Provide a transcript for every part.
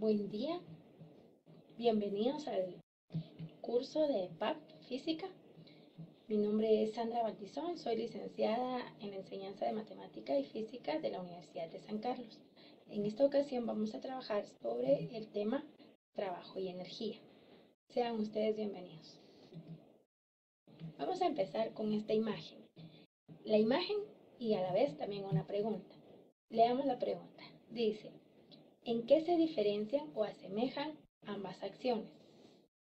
Buen día, bienvenidos al curso de PAP Física. Mi nombre es Sandra Baltizón, soy licenciada en enseñanza de matemática y física de la Universidad de San Carlos. En esta ocasión vamos a trabajar sobre el tema trabajo y energía. Sean ustedes bienvenidos. Vamos a empezar con esta imagen. La imagen y a la vez también una pregunta. Leamos la pregunta. Dice: ¿en qué se diferencian o asemejan ambas acciones?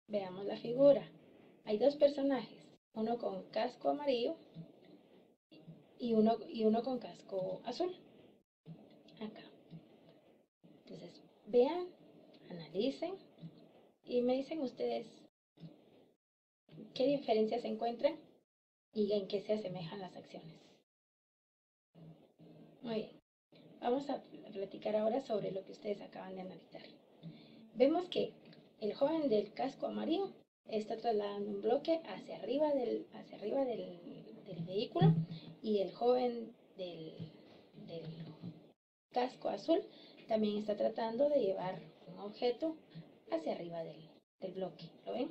Veamos la figura. Hay dos personajes, uno con casco amarillo y uno con casco azul. Acá. Entonces, vean, analicen y me dicen ustedes qué diferencias se encuentran y en qué se asemejan las acciones. Muy bien. Vamos a platicar ahora sobre lo que ustedes acaban de analizar. Vemos que el joven del casco amarillo está trasladando un bloque hacia arriba del vehículo y el joven del casco azul también está tratando de llevar un objeto hacia arriba del bloque. ¿Lo ven?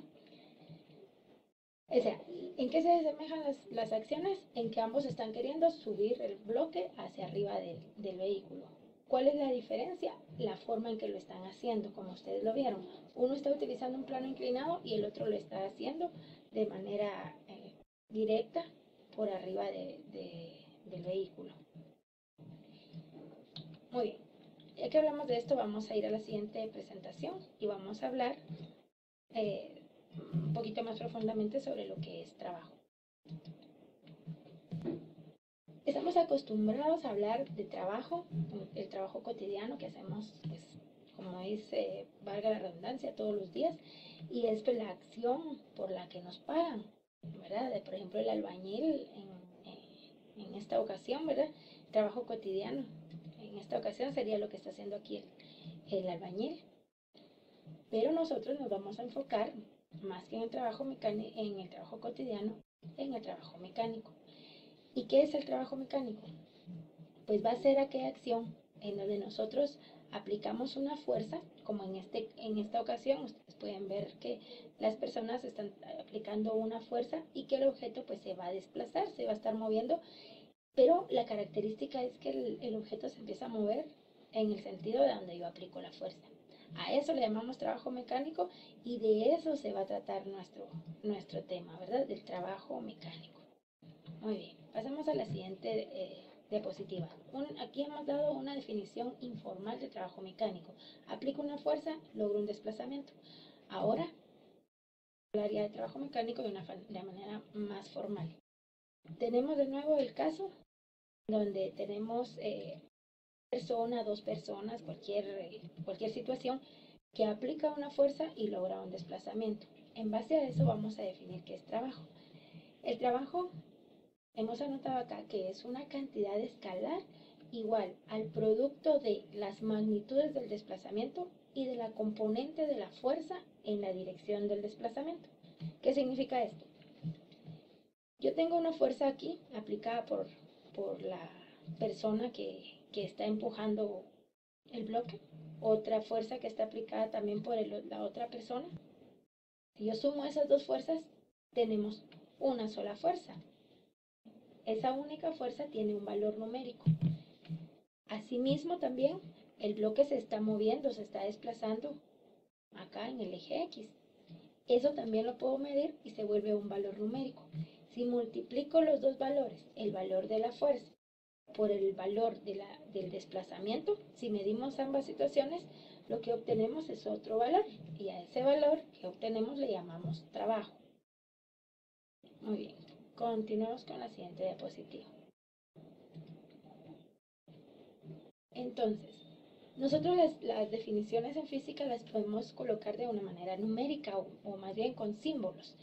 O sea, ¿en qué se asemejan las acciones? En que ambos están queriendo subir el bloque hacia arriba del vehículo. ¿Cuál es la diferencia? La forma en que lo están haciendo, como ustedes lo vieron. Uno está utilizando un plano inclinado y el otro lo está haciendo de manera directa por arriba del vehículo. Muy bien. Ya que hablamos de esto, vamos a ir a la siguiente presentación y vamos a hablar un poquito más profundamente sobre lo que es trabajo. Estamos acostumbrados a hablar de trabajo, el trabajo cotidiano que hacemos, pues, como dice, valga la redundancia, todos los días, y es la acción por la que nos pagan, ¿verdad? Por ejemplo, el albañil en esta ocasión, ¿verdad? Trabajo cotidiano, en esta ocasión sería lo que está haciendo aquí el albañil. Pero nosotros nos vamos a enfocar más que en el trabajo mecánico, en el trabajo cotidiano, en el trabajo mecánico. ¿Y qué es el trabajo mecánico? Pues va a ser aquella acción en donde nosotros aplicamos una fuerza, como en esta ocasión ustedes pueden ver que las personas están aplicando una fuerza y que el objeto pues se va a desplazar, se va a estar moviendo, pero la característica es que el objeto se empieza a mover en el sentido de donde yo aplico la fuerza. A eso le llamamos trabajo mecánico y de eso se va a tratar nuestro tema, ¿verdad? Del trabajo mecánico. Muy bien, pasamos a la siguiente diapositiva. Aquí hemos dado una definición informal de trabajo mecánico. Aplico una fuerza, logro un desplazamiento. Ahora hablaría de trabajo mecánico de manera más formal. Tenemos de nuevo el caso donde tenemos dos personas, cualquier situación que aplica una fuerza y logra un desplazamiento. En base a eso vamos a definir qué es trabajo. El trabajo, hemos anotado acá que es una cantidad escalar igual al producto de las magnitudes del desplazamiento y de la componente de la fuerza en la dirección del desplazamiento. ¿Qué significa esto? Yo tengo una fuerza aquí aplicada por la persona que está empujando el bloque, otra fuerza que está aplicada también por la otra persona. Si yo sumo esas dos fuerzas, tenemos una sola fuerza. Esa única fuerza tiene un valor numérico. Asimismo también el bloque se está moviendo, se está desplazando acá en el eje X. Eso también lo puedo medir y se vuelve un valor numérico. Si multiplico los dos valores, el valor de la fuerza por el valor del desplazamiento, si medimos ambas situaciones, lo que obtenemos es otro valor y a ese valor que obtenemos le llamamos trabajo. Muy bien, continuamos con la siguiente diapositiva. Entonces, nosotros las definiciones en física las podemos colocar de una manera numérica o más bien con símbolos.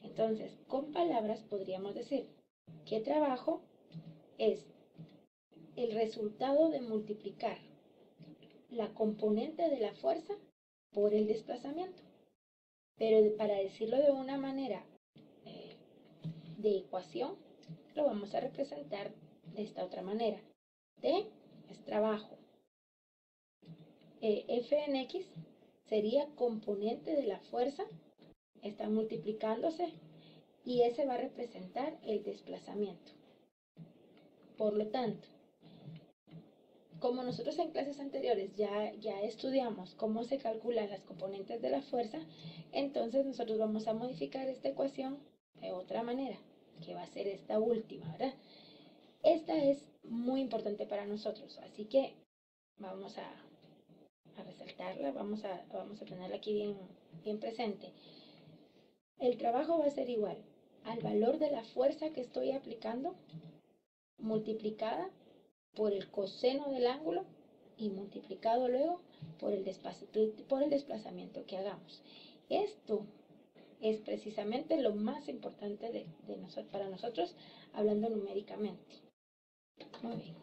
Entonces, con palabras podríamos decir que trabajo es el resultado de multiplicar la componente de la fuerza por el desplazamiento. Pero para decirlo de una manera de ecuación, lo vamos a representar de esta otra manera. T es trabajo. F en X sería componente de la fuerza, están multiplicándose y ese va a representar el desplazamiento. Por lo tanto, como nosotros en clases anteriores ya estudiamos cómo se calculan las componentes de la fuerza, entonces nosotros vamos a modificar esta ecuación de otra manera, que va a ser esta última, ¿verdad? Esta es muy importante para nosotros, así que vamos a resaltarla, vamos a tenerla aquí bien presente. El trabajo va a ser igual al valor de la fuerza que estoy aplicando multiplicada por el coseno del ángulo y multiplicado luego por el desplazamiento que hagamos. Esto es precisamente lo más importante para nosotros, hablando numéricamente. Muy bien.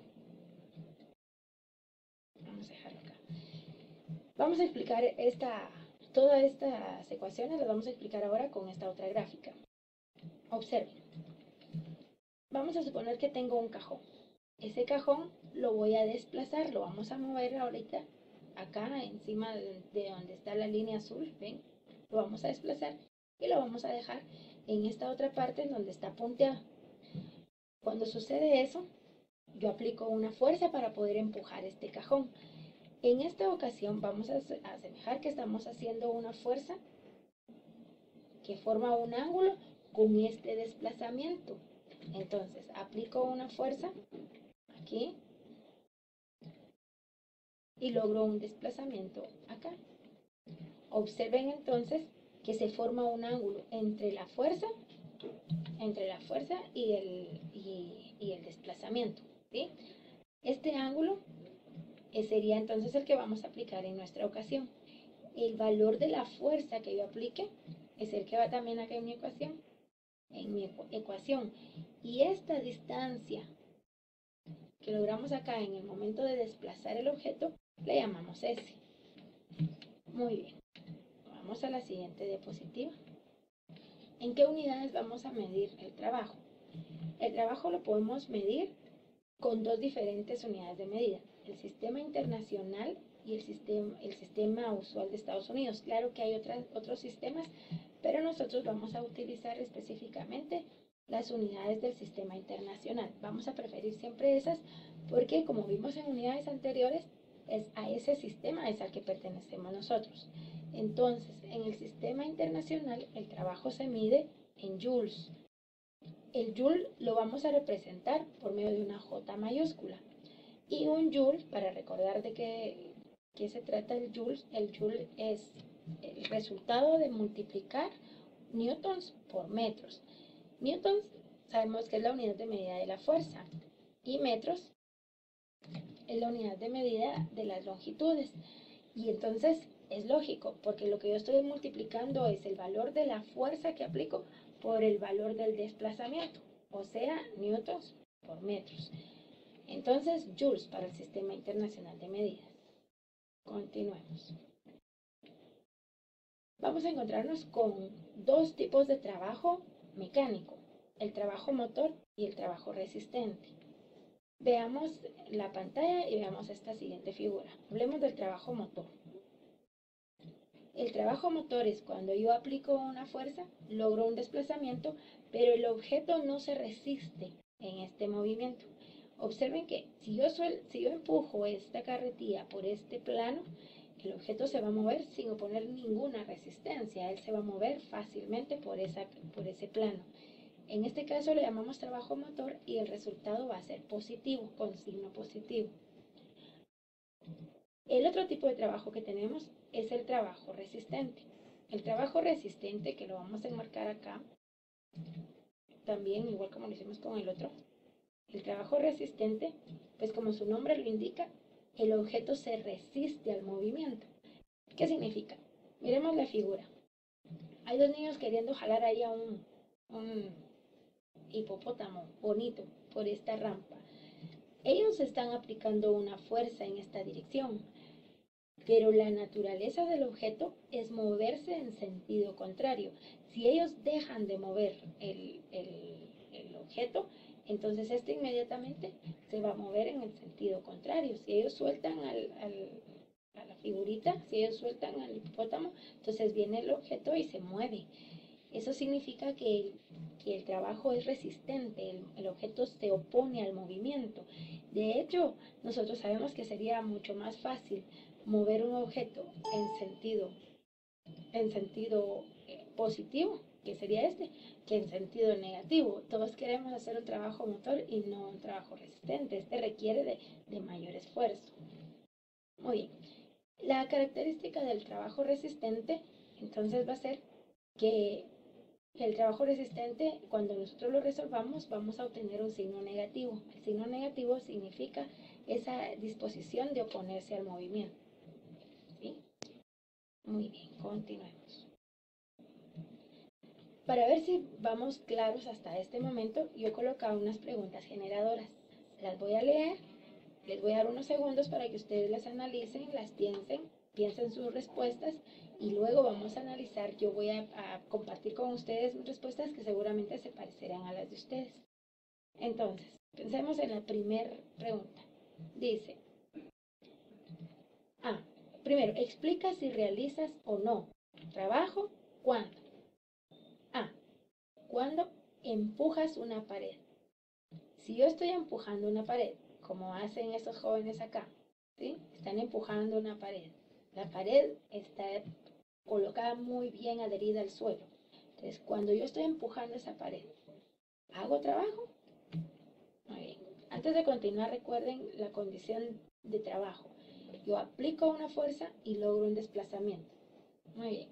Vamos a dejarlo acá. Vamos a explicar todas estas ecuaciones, las vamos a explicar ahora con esta otra gráfica. Observen. Vamos a suponer que tengo un cajón. Ese cajón lo voy a desplazar, lo vamos a mover ahorita acá encima de donde está la línea azul, ¿ven? Lo vamos a desplazar y lo vamos a dejar en esta otra parte en donde está punteado. Cuando sucede eso, yo aplico una fuerza para poder empujar este cajón. En esta ocasión vamos a asemejar que estamos haciendo una fuerza que forma un ángulo con este desplazamiento. Entonces, aplico una fuerza aquí y logro un desplazamiento acá. Observen entonces que se forma un ángulo entre la fuerza y el desplazamiento, ¿sí? Este ángulo sería entonces el que vamos a aplicar en nuestra ocasión. El valor de la fuerza que yo aplique es el que va también acá en mi ecuación. Y esta distancia que logramos acá en el momento de desplazar el objeto, le llamamos S. Muy bien. Vamos a la siguiente diapositiva. ¿En qué unidades vamos a medir el trabajo? El trabajo lo podemos medir con dos diferentes unidades de medida, el sistema internacional y el sistema usual de Estados Unidos. Claro que hay otros sistemas, pero nosotros vamos a utilizar específicamente las unidades del sistema internacional. Vamos a preferir siempre esas porque, como vimos en unidades anteriores, es a ese sistema es al que pertenecemos nosotros. Entonces, en el sistema internacional, el trabajo se mide en joules. El joule lo vamos a representar por medio de una J mayúscula. Y un joule, para recordar de qué se trata el joule es el resultado de multiplicar newtons por metros. Newtons sabemos que es la unidad de medida de la fuerza y metros es la unidad de medida de las longitudes. Y entonces es lógico, porque lo que yo estoy multiplicando es el valor de la fuerza que aplico por el valor del desplazamiento, o sea, newtons por metros. Entonces, joules para el Sistema Internacional de Medidas. Continuemos. Vamos a encontrarnos con dos tipos de trabajo mecánico, el trabajo motor y el trabajo resistente. Veamos la pantalla y veamos esta siguiente figura. Hablemos del trabajo motor. El trabajo motor es cuando yo aplico una fuerza, logro un desplazamiento, pero el objeto no se resiste en este movimiento. Observen que si yo empujo esta carretilla por este plano, el objeto se va a mover sin oponer ninguna resistencia. Él se va a mover fácilmente por ese plano. En este caso le llamamos trabajo motor y el resultado va a ser positivo, con signo positivo. El otro tipo de trabajo que tenemos es el trabajo resistente. El trabajo resistente, que lo vamos a enmarcar acá, también igual como lo hicimos con el otro. El trabajo resistente, pues como su nombre lo indica, el objeto se resiste al movimiento. ¿Qué significa? Miremos la figura. Hay dos niños queriendo jalar ahí a un hipopótamo bonito por esta rampa. Ellos están aplicando una fuerza en esta dirección, pero la naturaleza del objeto es moverse en sentido contrario. Si ellos dejan de mover el objeto, entonces este inmediatamente se va a mover en el sentido contrario. Si ellos sueltan a la figurita, si ellos sueltan al hipopótamo, entonces viene el objeto y se mueve. Eso significa que el trabajo es resistente, el objeto se opone al movimiento. De hecho, nosotros sabemos que sería mucho más fácil mover un objeto en sentido positivo, que sería este, que en sentido negativo. Todos queremos hacer un trabajo motor y no un trabajo resistente. Este requiere de mayor esfuerzo. Muy bien. La característica del trabajo resistente, entonces, va a ser que el trabajo resistente, cuando nosotros lo resolvamos, vamos a obtener un signo negativo. El signo negativo significa esa disposición de oponerse al movimiento. ¿Sí? Muy bien, continuemos. Para ver si vamos claros hasta este momento, yo he colocado unas preguntas generadoras. Las voy a leer, les voy a dar unos segundos para que ustedes las analicen, las piensen sus respuestas y luego vamos a analizar. Yo voy a compartir con ustedes mis respuestas que seguramente se parecerán a las de ustedes. Entonces, pensemos en la primera pregunta. Dice, primero, explica si realizas o no trabajo, ¿cuándo? Cuando empujas una pared. Si yo estoy empujando una pared, como hacen estos jóvenes acá, ¿sí? Están empujando una pared. La pared está colocada muy bien adherida al suelo. Entonces, cuando yo estoy empujando esa pared, ¿hago trabajo? Muy bien. Antes de continuar, recuerden la condición de trabajo. Yo aplico una fuerza y logro un desplazamiento. Muy bien.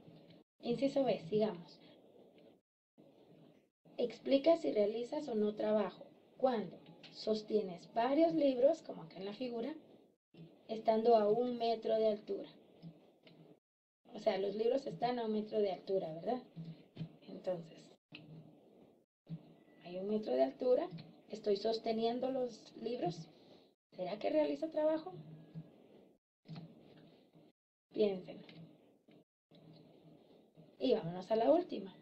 Inciso B, sigamos. Explica si realizas o no trabajo. Cuando sostienes varios libros, como acá en la figura, estando a 1 metro de altura. O sea, los libros están a 1 metro de altura, ¿verdad? Entonces, hay 1 metro de altura, estoy sosteniendo los libros. ¿Será que realizo trabajo? Piensen. Y vámonos a la última.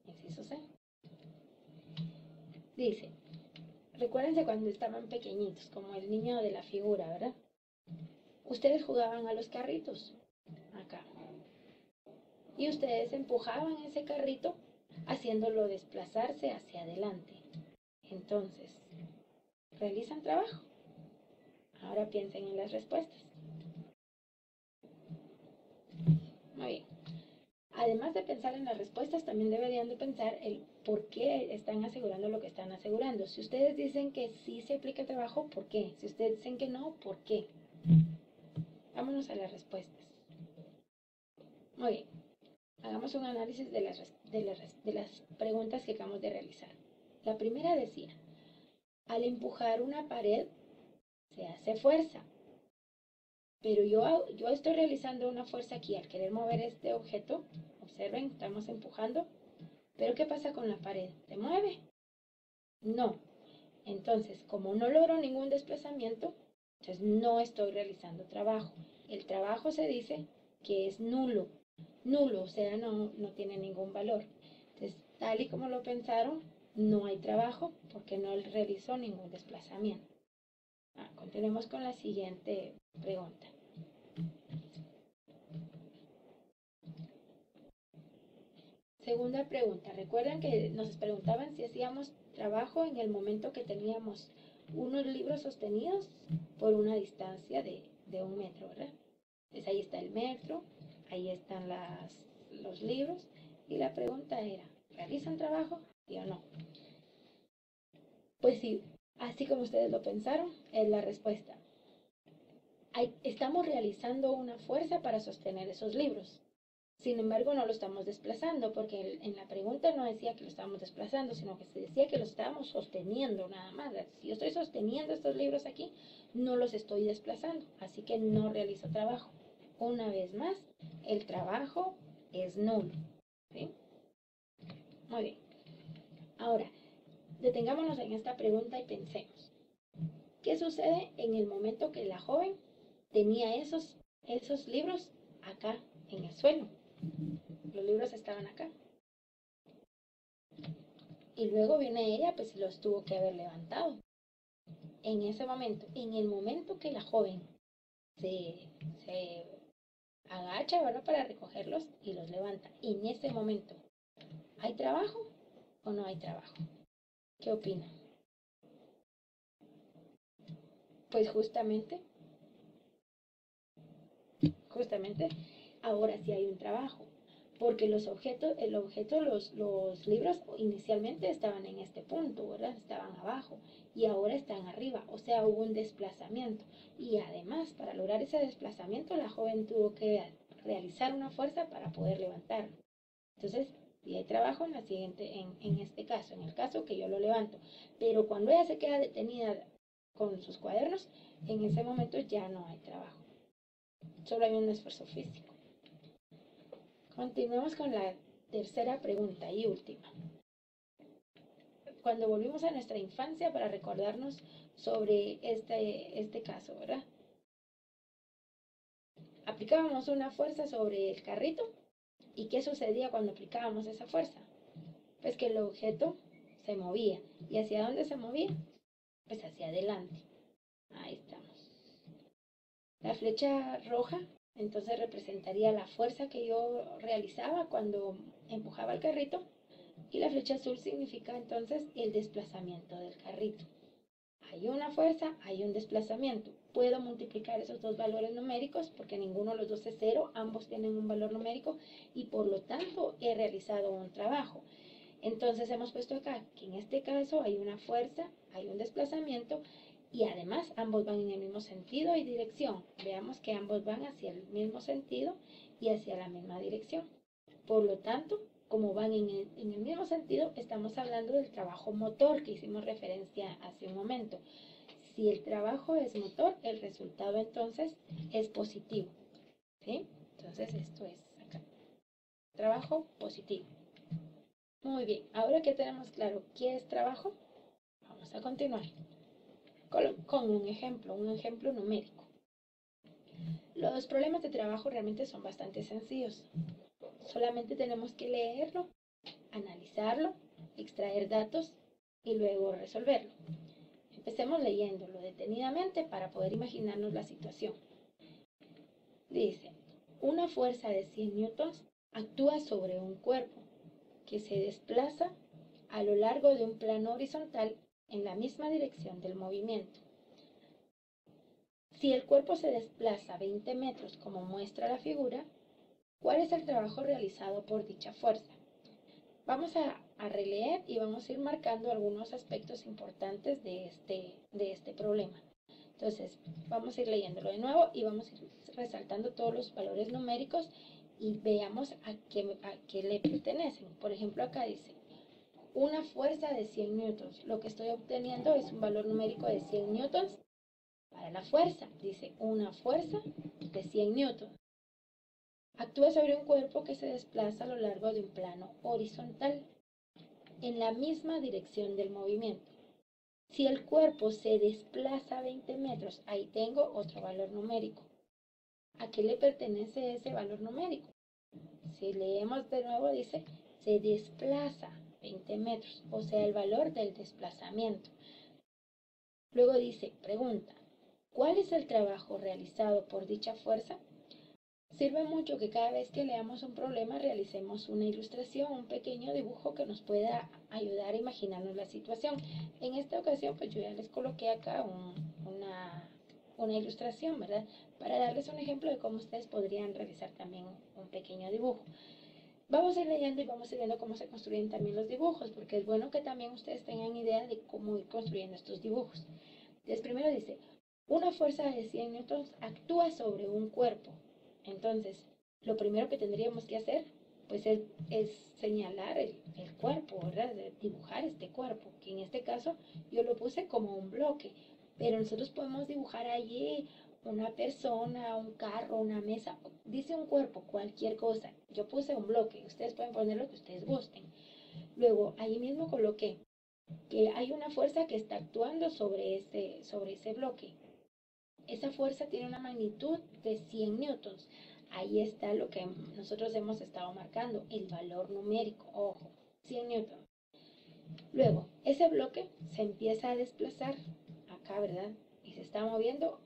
Inciso C. Dice, recuérdense cuando estaban pequeñitos, como el niño de la figura, ¿verdad? Ustedes jugaban a los carritos, acá. Y ustedes empujaban ese carrito haciéndolo desplazarse hacia adelante. Entonces, ¿realizan trabajo? Ahora piensen en las respuestas. Muy bien. Además de pensar en las respuestas, también deberían de pensar el por qué están asegurando lo que están asegurando. Si ustedes dicen que sí se aplica el trabajo, ¿por qué? Si ustedes dicen que no, ¿por qué? Vámonos a las respuestas. Muy bien. Hagamos un análisis de las preguntas que acabamos de realizar. La primera decía, al empujar una pared se hace fuerza. Pero yo estoy realizando una fuerza aquí al querer mover este objeto. Observen, estamos empujando. Pero ¿qué pasa con la pared? ¿Se mueve? No. Entonces, como no logro ningún desplazamiento, entonces no estoy realizando trabajo. El trabajo se dice que es nulo. Nulo, o sea, no tiene ningún valor. Entonces, tal y como lo pensaron, no hay trabajo porque no realizó ningún desplazamiento. Continuemos con la siguiente pregunta. Segunda pregunta. Recuerdan que nos preguntaban si hacíamos trabajo en el momento que teníamos unos libros sostenidos por una distancia de 1 metro, ¿verdad? Entonces ahí está el metro, ahí están los libros y la pregunta era, ¿realizan trabajo? ¿Sí o no? Pues sí, así como ustedes lo pensaron, es la respuesta. Estamos realizando una fuerza para sostener esos libros. Sin embargo, no lo estamos desplazando, porque en la pregunta no decía que lo estábamos desplazando, sino que se decía que lo estábamos sosteniendo nada más. Si yo estoy sosteniendo estos libros aquí, no los estoy desplazando, así que no realizo trabajo. Una vez más, el trabajo es nulo. ¿Sí? Muy bien. Ahora, detengámonos en esta pregunta y pensemos. ¿Qué sucede en el momento que la joven tenía esos libros acá en el suelo? Los libros estaban acá. Y luego viene ella, pues los tuvo que haber levantado. En ese momento, en el momento que la joven se agacha, ¿verdad? Para recogerlos y los levanta. En ese momento, ¿hay trabajo o no hay trabajo? ¿Qué opina? Pues justamente, ahora sí hay un trabajo, porque los libros inicialmente estaban en este punto, ¿verdad? Estaban abajo y ahora están arriba, o sea, hubo un desplazamiento. Y además, para lograr ese desplazamiento, la joven tuvo que realizar una fuerza para poder levantarlo. Entonces, si hay trabajo en la siguiente, en este caso, en el caso que yo lo levanto, pero cuando ella se queda detenida con sus cuadernos, en ese momento ya no hay trabajo, solo hay un esfuerzo físico. Continuemos con la tercera pregunta y última. Cuando volvimos a nuestra infancia para recordarnos sobre este caso, ¿verdad? Aplicábamos una fuerza sobre el carrito. ¿Y qué sucedía cuando aplicábamos esa fuerza? Pues que el objeto se movía. ¿Y hacia dónde se movía? Pues hacia adelante. Ahí estamos. La flecha roja entonces representaría la fuerza que yo realizaba cuando empujaba el carrito, y la flecha azul significa entonces el desplazamiento del carrito. Hay una fuerza, hay un desplazamiento. Puedo multiplicar esos dos valores numéricos porque ninguno de los dos es cero, ambos tienen un valor numérico y por lo tanto he realizado un trabajo. Entonces hemos puesto acá que en este caso hay una fuerza, hay un desplazamiento y además ambos van en el mismo sentido y dirección. Veamos que ambos van hacia el mismo sentido y hacia la misma dirección. Por lo tanto, como van en el mismo sentido, estamos hablando del trabajo motor que hicimos referencia hace un momento. Si el trabajo es motor, el resultado entonces es positivo. ¿Sí? Entonces esto es acá. Trabajo positivo. Muy bien, ahora que tenemos claro qué es trabajo, vamos a continuar con un ejemplo numérico. Los problemas de trabajo realmente son bastante sencillos. Solamente tenemos que leerlo, analizarlo, extraer datos y luego resolverlo. Empecemos leyéndolo detenidamente para poder imaginarnos la situación. Dice, una fuerza de 100 newtons actúa sobre un cuerpo que se desplaza a lo largo de un plano horizontal en la misma dirección del movimiento. Si el cuerpo se desplaza 20 metros como muestra la figura, ¿cuál es el trabajo realizado por dicha fuerza? Vamos a releer y vamos a ir marcando algunos aspectos importantes de este problema. Entonces, vamos a ir leyéndolo de nuevo y vamos a ir resaltando todos los valores numéricos y veamos a qué le pertenecen. Por ejemplo, acá dice, una fuerza de 100 newtons. Lo que estoy obteniendo es un valor numérico de 100 newtons para la fuerza. Dice, una fuerza de 100 newtons. Actúa sobre un cuerpo que se desplaza a lo largo de un plano horizontal en la misma dirección del movimiento. Si el cuerpo se desplaza 20 metros, ahí tengo otro valor numérico. ¿A qué le pertenece ese valor numérico? Si leemos de nuevo, dice, se desplaza 20 metros, o sea, el valor del desplazamiento. Luego dice, pregunta, ¿cuál es el trabajo realizado por dicha fuerza? Sirve mucho que cada vez que leamos un problema realicemos una ilustración, un pequeño dibujo que nos pueda ayudar a imaginarnos la situación. En esta ocasión, pues yo ya les coloqué acá una ilustración, ¿verdad? Para darles un ejemplo de cómo ustedes podrían realizar también un pequeño dibujo. Vamos a ir leyendo y vamos a ir viendo cómo se construyen también los dibujos, porque es bueno que también ustedes tengan idea de cómo ir construyendo estos dibujos. Entonces, primero dice, una fuerza de 100 newtons actúa sobre un cuerpo. Entonces, lo primero que tendríamos que hacer, pues es señalar el cuerpo, ¿verdad? Dibujar este cuerpo, que en este caso yo lo puse como un bloque, pero nosotros podemos dibujar allí una persona, un carro, una mesa, dice un cuerpo, cualquier cosa. Yo puse un bloque, ustedes pueden poner lo que ustedes gusten. Luego, ahí mismo coloqué que hay una fuerza que está actuando sobre ese bloque. Esa fuerza tiene una magnitud de 100 newtons. Ahí está lo que nosotros hemos estado marcando, el valor numérico, ojo, 100 newtons. Luego, ese bloque se empieza a desplazar acá, ¿verdad? Y se está moviendo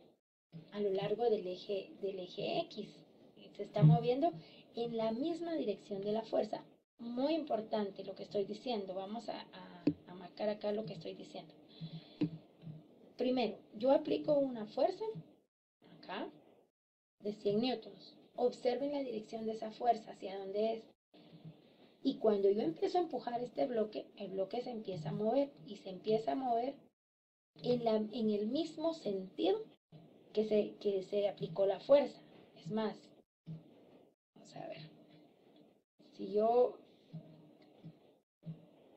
a lo largo del eje X. Se está moviendo en la misma dirección de la fuerza. Muy importante lo que estoy diciendo. Vamos a marcar acá lo que estoy diciendo. Primero, yo aplico una fuerza acá de 100 newtons. Observen la dirección de esa fuerza, hacia dónde es. Y cuando yo empiezo a empujar este bloque, el bloque se empieza a mover y se empieza a mover en el mismo sentido que se aplicó la fuerza. Es más, vamos a ver, si yo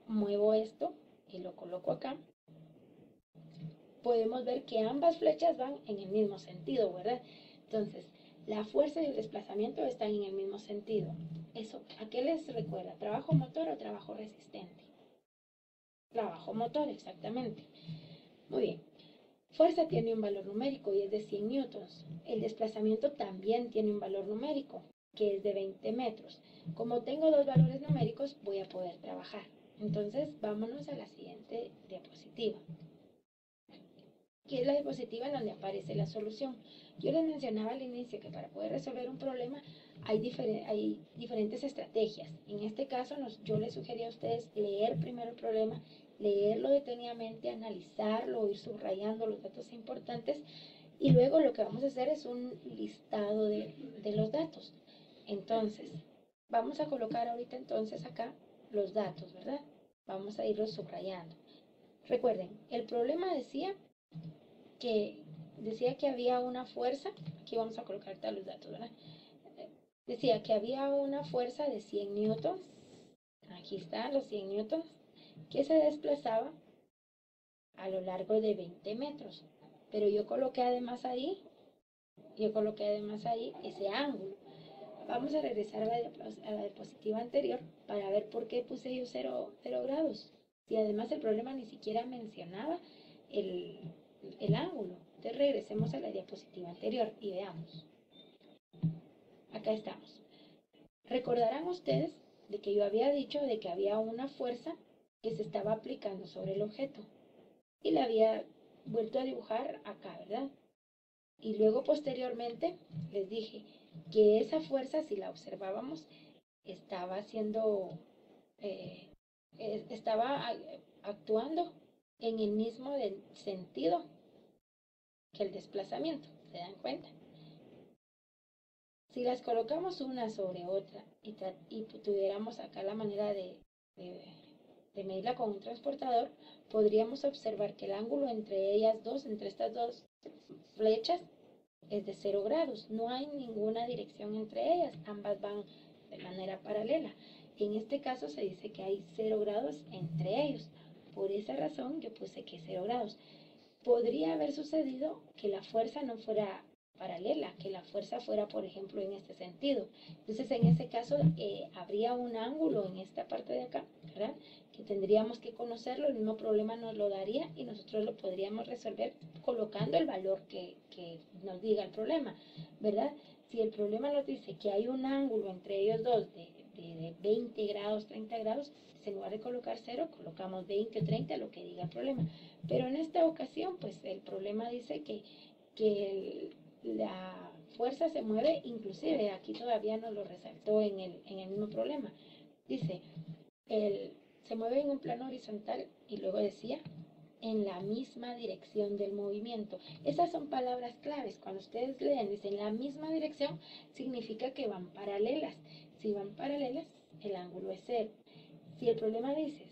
muevo esto y lo coloco acá, podemos ver que ambas flechas van en el mismo sentido, ¿verdad? Entonces, la fuerza y el desplazamiento están en el mismo sentido. Eso, ¿a qué les recuerda? ¿Trabajo motor o trabajo resistente? Trabajo motor, exactamente. Muy bien. Fuerza tiene un valor numérico y es de 100 newtons. El desplazamiento también tiene un valor numérico, que es de 20 metros. Como tengo dos valores numéricos, voy a poder trabajar. Entonces, vámonos a la siguiente diapositiva, que es la diapositiva en donde aparece la solución. Yo les mencionaba al inicio que para poder resolver un problema hay diferentes estrategias. En este caso, yo les sugería a ustedes leer primero el problema, leerlo detenidamente, analizarlo, ir subrayando los datos importantes y luego lo que vamos a hacer es un listado de los datos. Entonces, vamos a colocar ahorita entonces acá los datos, ¿verdad? Vamos a irlos subrayando. Recuerden, el problema decía que había una fuerza, aquí vamos a colocar todos los datos, ¿verdad? Decía que había una fuerza de 100 newtons, aquí están los 100 newtons, que se desplazaba a lo largo de 20 metros. Pero yo coloqué además ahí ese ángulo. Vamos a regresar a la diapositiva anterior para ver por qué puse yo 0 grados. Y además el problema ni siquiera mencionaba el ángulo. Entonces regresemos a la diapositiva anterior y veamos. Acá estamos. Recordarán ustedes de que yo había dicho de que había una fuerza que se estaba aplicando sobre el objeto. Y la había vuelto a dibujar acá, ¿verdad? Y luego posteriormente les dije que esa fuerza, si la observábamos, estaba actuando en el mismo sentido que el desplazamiento. ¿Se dan cuenta? Si las colocamos una sobre otra y tuviéramos acá la manera de medirla con un transportador, podríamos observar que el ángulo entre estas dos flechas, es de 0 grados. No hay ninguna dirección entre ellas, ambas van de manera paralela. En este caso se dice que hay 0 grados entre ellos. Por esa razón yo puse que 0 grados. Podría haber sucedido que la fuerza no fuera paralela, que la fuerza fuera, por ejemplo, en este sentido. Entonces, en ese caso, habría un ángulo en esta parte de acá, ¿verdad? Que tendríamos que conocerlo, el mismo problema nos lo daría y nosotros lo podríamos resolver colocando el valor que nos diga el problema, ¿verdad? Si el problema nos dice que hay un ángulo entre ellos dos de 20 grados, 30 grados, en lugar de colocar 0, colocamos 20 o 30, lo que diga el problema. Pero en esta ocasión, pues el problema dice que la fuerza se mueve, inclusive aquí todavía nos lo resaltó en el mismo problema. Dice, se mueve en un plano horizontal y luego decía, en la misma dirección del movimiento. Esas son palabras claves. Cuando ustedes leen, dicen la misma dirección, significa que van paralelas. Si van paralelas, el ángulo es 0. Si el problema dice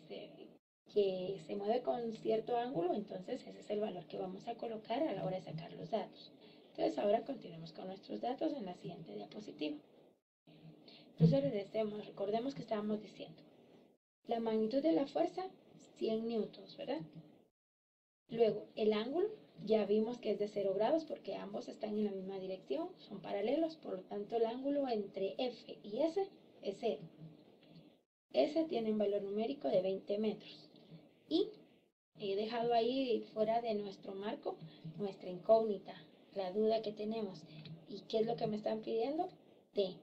que se mueve con cierto ángulo, entonces ese es el valor que vamos a colocar a la hora de sacar los datos. Entonces ahora continuemos con nuestros datos en la siguiente diapositiva. Entonces recordemos que estábamos diciendo la magnitud de la fuerza, 100 newtons, ¿verdad? Luego, el ángulo, ya vimos que es de 0 grados porque ambos están en la misma dirección, son paralelos, por lo tanto el ángulo entre F y S es 0. S tiene un valor numérico de 20 metros. Y he dejado ahí fuera de nuestro marco nuestra incógnita, la duda que tenemos. ¿Y qué es lo que me están pidiendo? T.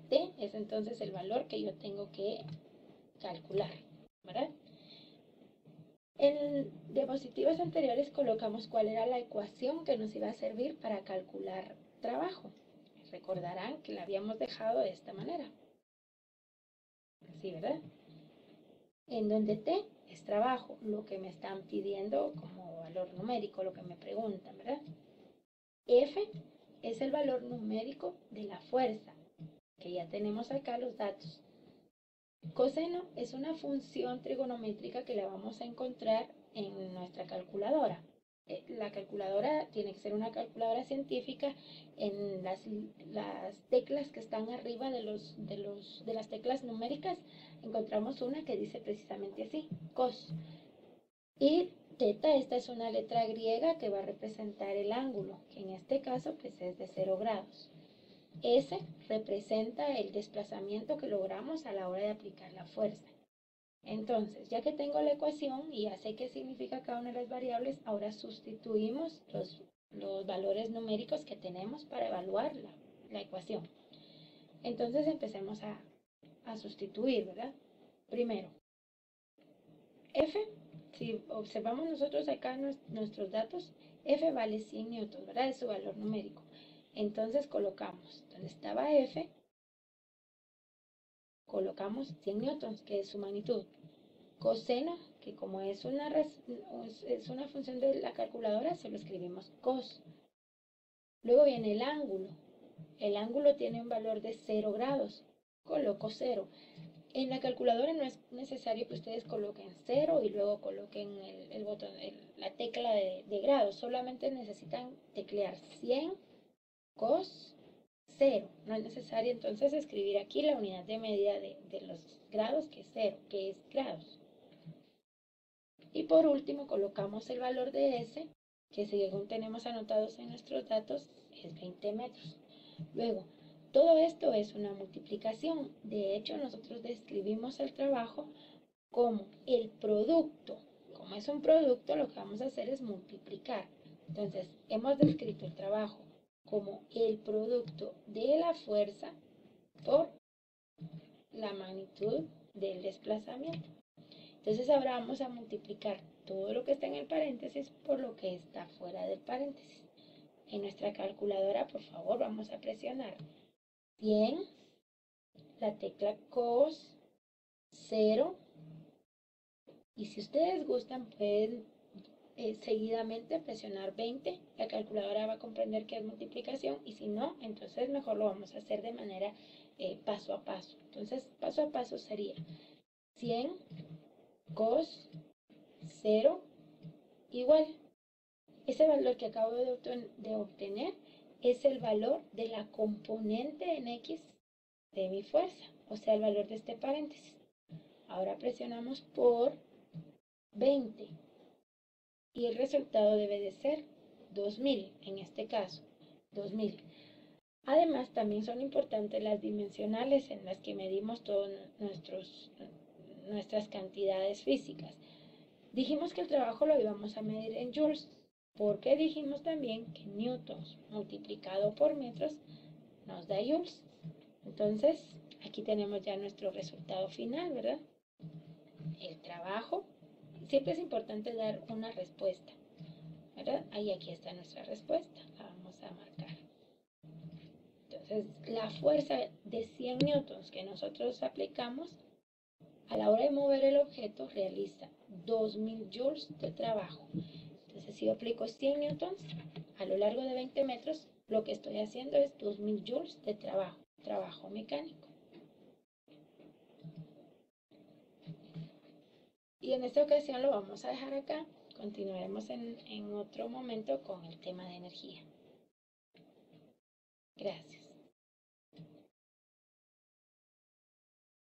T es entonces el valor que yo tengo que calcular, ¿verdad? En diapositivas anteriores colocamos cuál era la ecuación que nos iba a servir para calcular trabajo. Recordarán que la habíamos dejado de esta manera. Así, ¿verdad? En donde T es trabajo, lo que me están pidiendo como valor numérico, lo que me preguntan, ¿verdad? F es el valor numérico de la fuerza, que ya tenemos acá los datos. Coseno es una función trigonométrica que la vamos a encontrar en nuestra calculadora. La calculadora tiene que ser una calculadora científica. En las teclas que están arriba de las teclas numéricas encontramos una que dice precisamente así, cos. Y teta, esta es una letra griega que va a representar el ángulo, que en este caso pues es de 0 grados. S representa el desplazamiento que logramos a la hora de aplicar la fuerza. Entonces, ya que tengo la ecuación y ya sé qué significa cada una de las variables, ahora sustituimos los valores numéricos que tenemos para evaluar la ecuación. Entonces empecemos a sustituir, ¿verdad? Primero, F, si observamos nosotros acá nuestros datos, F vale 100 newtons, ¿verdad? Es su valor numérico. Entonces colocamos, donde estaba F, colocamos 100 newtons, que es su magnitud. Coseno, que como es una función de la calculadora, se lo escribimos cos. Luego viene el ángulo. El ángulo tiene un valor de 0 grados. Coloco 0. En la calculadora no es necesario que ustedes coloquen 0 y luego coloquen el botón, la tecla de grados. Solamente necesitan teclear 100 cos 0. No es necesario entonces escribir aquí la unidad de medida de los grados, que es 0, que es grados. Y por último colocamos el valor de S, que según tenemos anotados en nuestros datos es 20 metros. Luego, todo esto es una multiplicación. De hecho, nosotros describimos el trabajo como el producto. Como es un producto, lo que vamos a hacer es multiplicar. Entonces, hemos descrito el trabajo como el producto de la fuerza por la magnitud del desplazamiento. Entonces ahora vamos a multiplicar todo lo que está en el paréntesis por lo que está fuera del paréntesis. En nuestra calculadora, por favor, vamos a presionar 100, la tecla cos, 0, y si ustedes gustan pueden seguidamente presionar 20. La calculadora va a comprender que es multiplicación, y si no, entonces mejor lo vamos a hacer de manera paso a paso. Entonces, paso a paso sería 100 cos 0 igual. Ese valor que acabo de obtener es el valor de la componente en X de mi fuerza, o sea, el valor de este paréntesis. Ahora presionamos por 20 y el resultado debe de ser 2000, en este caso, 2000. Además, también son importantes las dimensionales en las que medimos todas nuestras cantidades físicas. Dijimos que el trabajo lo íbamos a medir en joules, porque dijimos también que newtons multiplicado por metros nos da joules. Entonces, aquí tenemos ya nuestro resultado final, ¿verdad? El trabajo. Siempre es importante dar una respuesta, ¿verdad? Ahí aquí está nuestra respuesta. La vamos a marcar. Entonces, la fuerza de 100 newtons que nosotros aplicamos a la hora de mover el objeto realiza 2000 joules de trabajo. Entonces, si yo aplico 100 newtons a lo largo de 20 metros, lo que estoy haciendo es 2000 joules de trabajo mecánico. Y en esta ocasión lo vamos a dejar acá. Continuaremos en otro momento con el tema de energía. Gracias.